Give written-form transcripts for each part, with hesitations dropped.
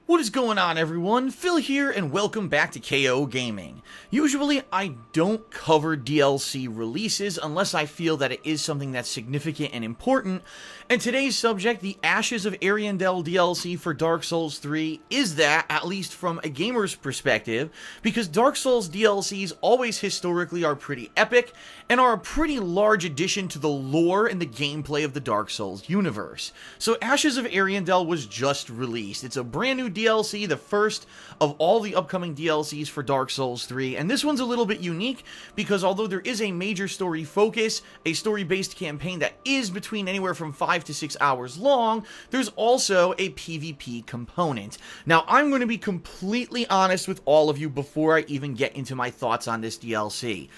What is going on, everyone? Phil here, and welcome back to KO Gaming. Usually, I don't cover DLC releases unless I feel that it is something that's significant and important, and today's subject, the Ashes of Ariandel DLC for Dark Souls 3, is that, at least from a gamer's perspective, because Dark Souls DLCs always historically are pretty epic, and are a pretty large addition to the lore and the gameplay of the Dark Souls universe. So Ashes of Ariandel was just released. It's a brand new DLC, the first of all the upcoming DLCs for Dark Souls 3, and this one's a little bit unique because although there is a major story focus, a story-based campaign that is between anywhere from 5 to 6 hours long, there's also a PvP component. Now, I'm going to be completely honest with all of you before I even get into my thoughts on this DLC.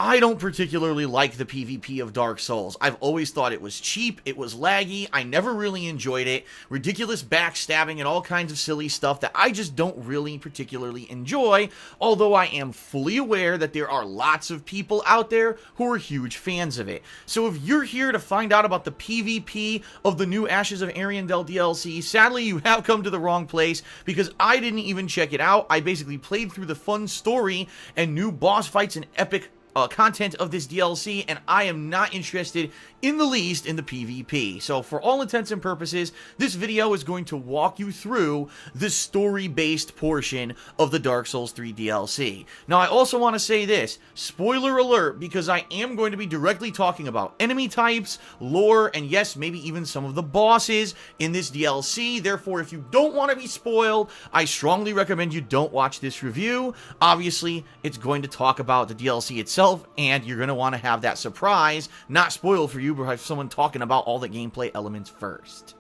I don't particularly like the PvP of Dark Souls. I've always thought it was cheap, it was laggy, I never really enjoyed it, ridiculous backstabbing and all kinds of silly stuff that I just don't really particularly enjoy, although I am fully aware that there are lots of people out there who are huge fans of it. So if you're here to find out about the PvP of the new Ashes of Ariandel DLC, sadly you have come to the wrong place because I didn't even check it out. I basically played through the fun story and new boss fights and epic content of this DLC, and I am not interested in the least in the PvP. So for all intents and purposes, this video is going to walk you through the story-based portion of the Dark Souls 3 DLC. Now, I also want to say this, spoiler alert, because I am going to be directly talking about enemy types, lore, and yes, maybe even some of the bosses in this DLC. Therefore, if you don't want to be spoiled, I strongly recommend you don't watch this review. Obviously, it's going to talk about the DLC itself, and you're going to want to have that surprise not spoiled for you, but have someone talking about all the gameplay elements first.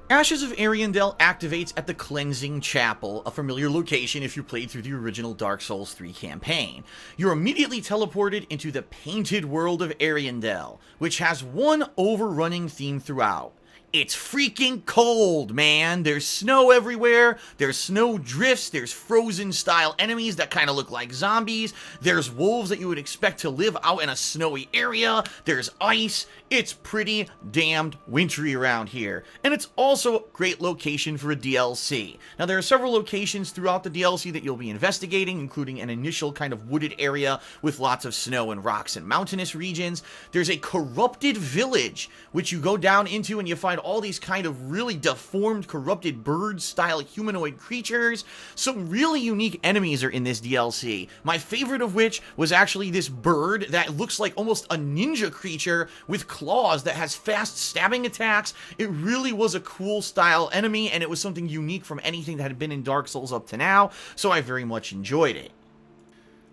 Ashes of Ariandel activates at the Cleansing Chapel, a familiar location if you played through the original Dark Souls 3 campaign. You're immediately teleported into the painted world of Ariandel, which has one overrunning theme throughout. It's freaking cold, man. There's snow everywhere, there's snow drifts, there's frozen-style enemies that kind of look like zombies, there's wolves that you would expect to live out in a snowy area, there's ice. It's pretty damned wintry around here, and it's also a great location for a DLC. Now, there are several locations throughout the DLC that you'll be investigating, including an initial kind of wooded area with lots of snow and rocks and mountainous regions. There's a corrupted village, which you go down into and you find all these kind of really deformed, corrupted bird-style humanoid creatures. Some really unique enemies are in this DLC. My favorite of which was actually this bird that looks like almost a ninja creature with claws that has fast stabbing attacks. It really was a cool style enemy, and it was something unique from anything that had been in Dark Souls up to now, so I very much enjoyed it.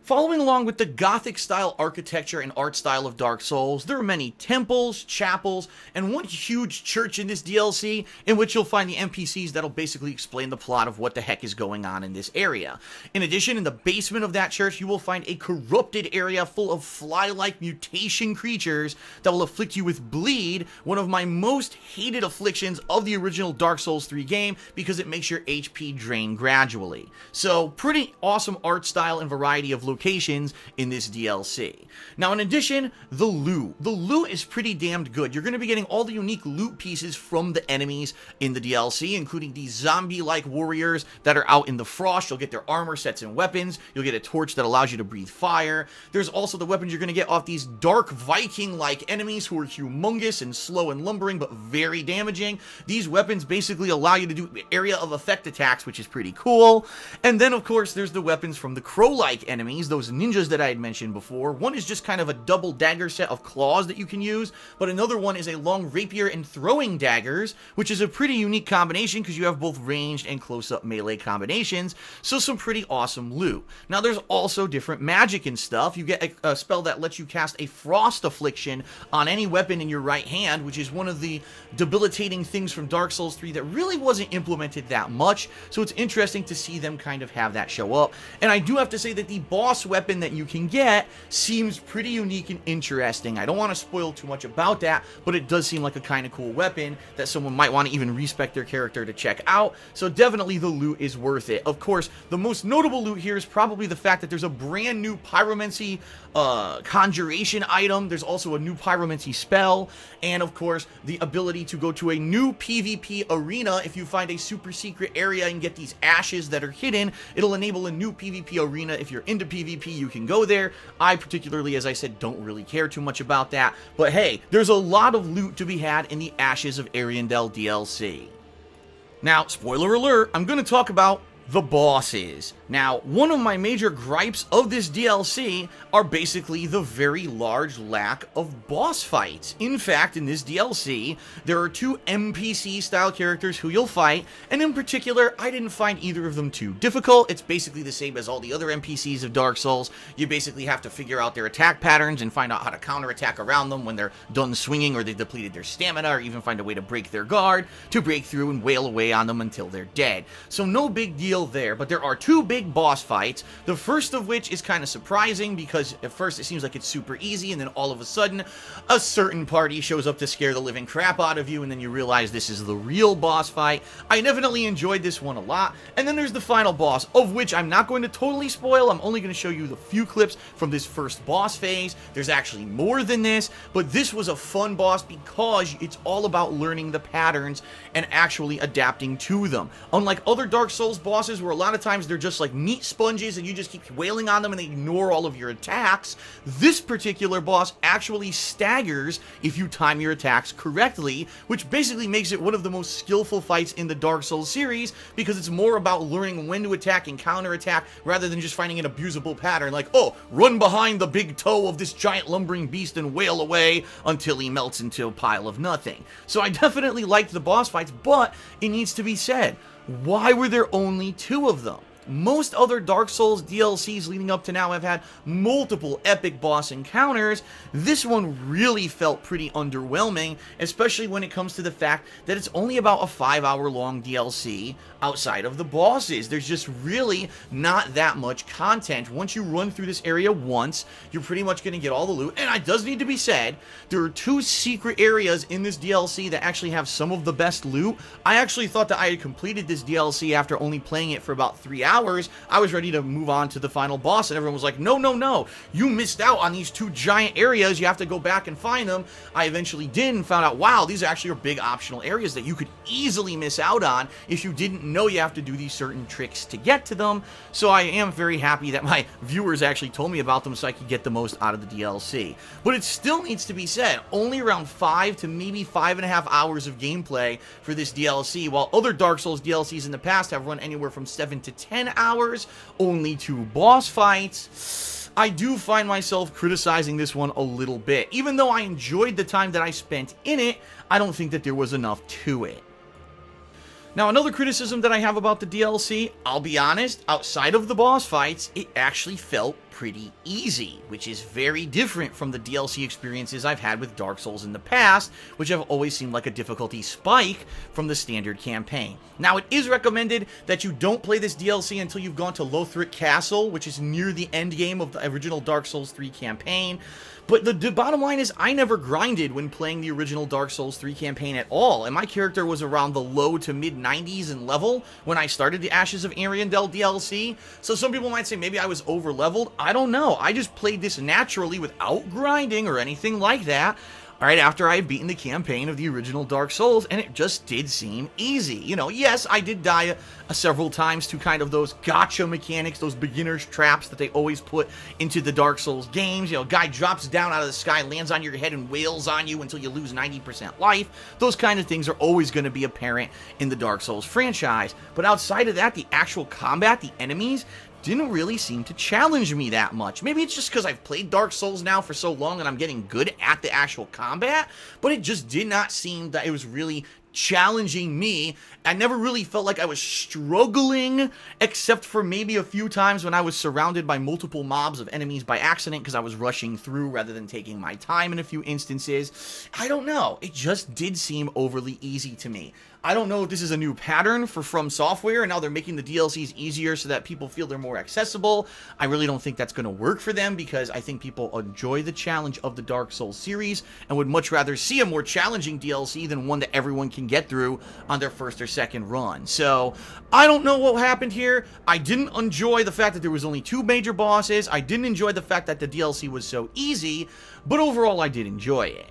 Following along with the Gothic-style architecture and art style of Dark Souls, there are many temples, chapels, and one huge church in this DLC in which you'll find the NPCs that'll basically explain the plot of what the heck is going on in this area. In addition, in the basement of that church, you will find a corrupted area full of fly-like mutation creatures that will afflict you with bleed, one of my most hated afflictions of the original Dark Souls 3 game because it makes your HP drain gradually. So, pretty awesome art style and variety of locations in this DLC. Now, in addition, the loot. The loot is pretty damned good. You're going to be getting all the unique loot pieces from the enemies in the DLC, including these zombie-like warriors that are out in the frost. You'll get their armor sets and weapons. You'll get a torch that allows you to breathe fire. There's also the weapons you're going to get off these dark Viking-like enemies who are humongous and slow and lumbering, but very damaging. These weapons basically allow you to do area of effect attacks, which is pretty cool. And then, of course, there's the weapons from the crow-like enemies, those ninjas that I had mentioned before. One is just kind of a double dagger set of claws that you can use, but another one is a long rapier and throwing daggers, which is a pretty unique combination because you have both ranged and close-up melee combinations, so some pretty awesome loot. Now, there's also different magic and stuff. You get a spell that lets you cast a frost affliction on any weapon in your right hand, which is one of the debilitating things from Dark Souls 3 that really wasn't implemented that much, so it's interesting to see them kind of have that show up. And I do have to say that the boss boss weapon that you can get seems pretty unique and interesting. I don't want to spoil too much about that, but it does seem like a kind of cool weapon that someone might want to even respec their character to check out, so definitely the loot is worth it. Of course, the most notable loot here is probably the fact that there's a brand new pyromancy conjuration item. There's also a new pyromancy spell, and of course, the ability to go to a new PvP arena. If you find a super secret area and get these ashes that are hidden, it'll enable a new PvP arena. If you're into PvP, you can go there. I particularly, as I said, don't really care too much about that, but hey, there's a lot of loot to be had in the Ashes of Ariandel DLC. Now, spoiler alert, I'm going to talk about the bosses. Now, one of my major gripes of this DLC are basically the very large lack of boss fights. In fact, in this DLC, there are 2 NPC-style characters who you'll fight, and in particular, I didn't find either of them too difficult. It's basically the same as all the other NPCs of Dark Souls. You basically have to figure out their attack patterns and find out how to counterattack around them when they're done swinging or they've depleted their stamina, or even find a way to break their guard, to break through and wail away on them until they're dead. So no big deal there, but there are 2 big boss fights, the first of which is kind of surprising because at first it seems like it's super easy, and then all of a sudden a certain party shows up to scare the living crap out of you, and then you realize this is the real boss fight. I definitely enjoyed this one a lot. And then there's the final boss, of which I'm not going to totally spoil. I'm only going to show you the few clips from this first boss phase. There's actually more than this, but this was a fun boss because it's all about learning the patterns and actually adapting to them. Unlike other Dark Souls bosses where a lot of times they're just like meat sponges and you just keep wailing on them and they ignore all of your attacks, this particular boss actually staggers if you time your attacks correctly, which basically makes it one of the most skillful fights in the Dark Souls series because it's more about learning when to attack and counterattack rather than just finding an abusable pattern like, oh, run behind the big toe of this giant lumbering beast and wail away until he melts into a pile of nothing. So I definitely liked the boss fights, but it needs to be said, why were there only 2 of them? Most other Dark Souls DLCs leading up to now have had multiple epic boss encounters. This one really felt pretty underwhelming, especially when it comes to the fact that it's only about a 5-hour-long DLC outside of the bosses. There's just really not that much content. Once you run through this area once, you're pretty much going to get all the loot. And it does need to be said, there are 2 secret areas in this DLC that actually have some of the best loot. I actually thought that I had completed this DLC after only playing it for about 3 hours. I was ready to move on to the final boss, and everyone was like, no, no, no, you missed out on these 2 giant areas, you have to go back and find them. I eventually did and found out, wow, these actually are big optional areas that you could easily miss out on if you didn't know you have to do these certain tricks to get to them. So I am very happy that my viewers actually told me about them so I could get the most out of the DLC. But it still needs to be said, only around 5 to maybe 5.5 hours of gameplay for this DLC, while other Dark Souls DLCs in the past have run anywhere from 7 to 10 hours, only 2 boss fights. I do find myself criticizing this one a little bit. Even though I enjoyed the time that I spent in it, I don't think that there was enough to it. Now, another criticism that I have about the DLC, I'll be honest, outside of the boss fights, it actually felt pretty easy, which is very different from the DLC experiences I've had with Dark Souls in the past, which have always seemed like a difficulty spike from the standard campaign. Now, it is recommended that you don't play this DLC until you've gone to Lothric Castle, which is near the end game of the original Dark Souls 3 campaign. But the bottom line is, I never grinded when playing the original Dark Souls 3 campaign at all, and my character was around the low to mid 90s in level when I started the Ashes of Ariandel DLC. So some people might say maybe I was over leveled. I don't know. I just played this naturally without grinding or anything like that. Right after I had beaten the campaign of the original Dark Souls, and it just did seem easy. You know, yes, I did die several times to kind of those gotcha mechanics, those beginner's traps that they always put into the Dark Souls games. You know, guy drops down out of the sky, lands on your head, and wails on you until you lose 90% life. Those kind of things are always going to be apparent in the Dark Souls franchise. But outside of that, the actual combat, the enemies, didn't really seem to challenge me that much. Maybe it's just because I've played Dark Souls now for so long and I'm getting good at the actual combat, but it just did not seem that it was really challenging me. I never really felt like I was struggling, except for maybe a few times when I was surrounded by multiple mobs of enemies by accident because I was rushing through rather than taking my time in a few instances. I don't know. It just did seem overly easy to me. I don't know if this is a new pattern for From Software, and now they're making the DLCs easier so that people feel they're more accessible. I really don't think that's going to work for them, because I think people enjoy the challenge of the Dark Souls series and would much rather see a more challenging DLC than one that everyone can get through on their first or second run. So, I don't know what happened here. I didn't enjoy the fact that there was only 2 major bosses. I didn't enjoy the fact that the DLC was so easy, but overall I did enjoy it.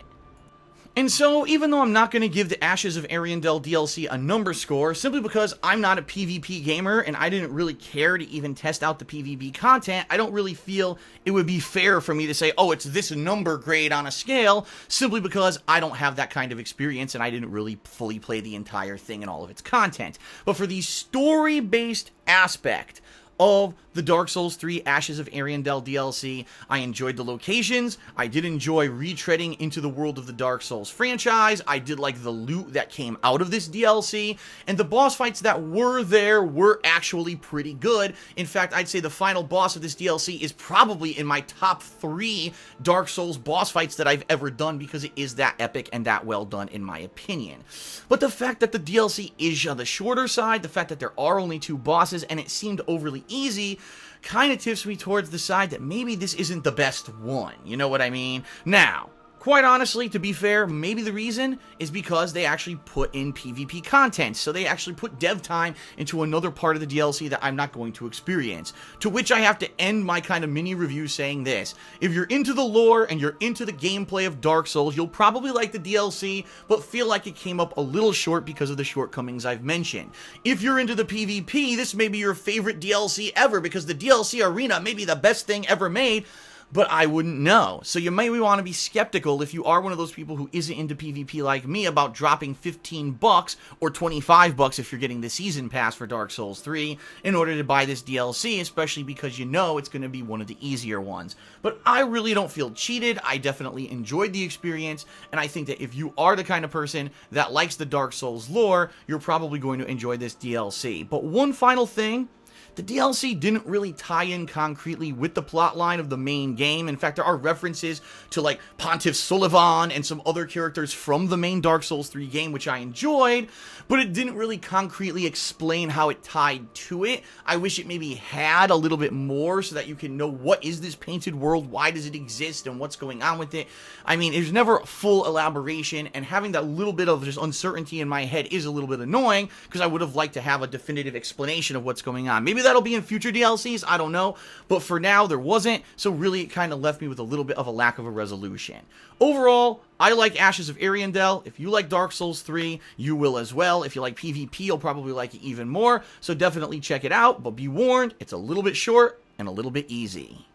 And so, even though I'm not going to give the Ashes of Ariandel DLC a number score, simply because I'm not a PvP gamer and I didn't really care to even test out the PvP content, I don't really feel it would be fair for me to say, oh, it's this number grade on a scale, simply because I don't have that kind of experience and I didn't really fully play the entire thing and all of its content. But for the story-based aspect of the Dark Souls 3 Ashes of Ariandel DLC, I enjoyed the locations. I did enjoy retreading into the world of the Dark Souls franchise. I did like the loot that came out of this DLC, and the boss fights that were there were actually pretty good. In fact, I'd say the final boss of this DLC is probably in my top 3 Dark Souls boss fights that I've ever done, because it is that epic and that well done in my opinion. But the fact that the DLC is on the shorter side, the fact that there are only 2 bosses, and it seemed overly easy, kind of tips me towards the side that maybe this isn't the best one. You know what I mean? Now, quite honestly, to be fair, maybe the reason is because they actually put in PvP content. So they actually put dev time into another part of the DLC that I'm not going to experience. To which I have to end my kind of mini review saying this: if you're into the lore and you're into the gameplay of Dark Souls, you'll probably like the DLC, but feel like it came up a little short because of the shortcomings I've mentioned. If you're into the PvP, this may be your favorite DLC ever, because the DLC arena may be the best thing ever made, but I wouldn't know. So you may want to be skeptical if you are one of those people who isn't into PvP like me about dropping $15 or $25 if you're getting the season pass for Dark Souls 3 in order to buy this DLC, especially because you know it's going to be one of the easier ones. But I really don't feel cheated. I definitely enjoyed the experience, and I think that if you are the kind of person that likes the Dark Souls lore, you're probably going to enjoy this DLC. But one final thing: the DLC didn't really tie in concretely with the plotline of the main game. In fact, there are references to like Pontiff Sulyvahn and some other characters from the main Dark Souls 3 game, which I enjoyed, but it didn't really concretely explain how it tied to it. I wish it maybe had a little bit more so that you can know what is this painted world, why does it exist, and what's going on with it. I mean, there's never a full elaboration, and having that little bit of just uncertainty in my head is a little bit annoying, because I would have liked to have a definitive explanation of what's going on. Maybe that'll be in future DLCs, I don't know, but for now there wasn't, so really it kind of left me with a little bit of a lack of a resolution. Overall, I like Ashes of Ariandel. If you like Dark Souls 3, you will as well. If you like PvP, you'll probably like it even more, so definitely check it out, but be warned, it's a little bit short and a little bit easy.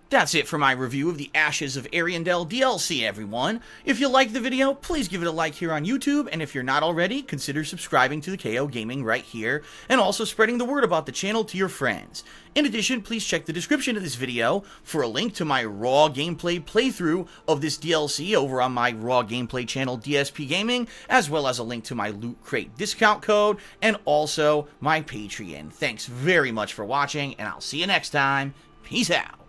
That's it for my review of the Ashes of Ariandel DLC, everyone. If you liked the video, please give it a like here on YouTube, and if you're not already, consider subscribing to the KO Gaming right here, and also spreading the word about the channel to your friends. In addition, please check the description of this video for a link to my raw gameplay playthrough of this DLC over on my raw gameplay channel, DSP Gaming, as well as a link to my Loot Crate discount code, and also my Patreon. Thanks very much for watching, and I'll see you next time. Peace out.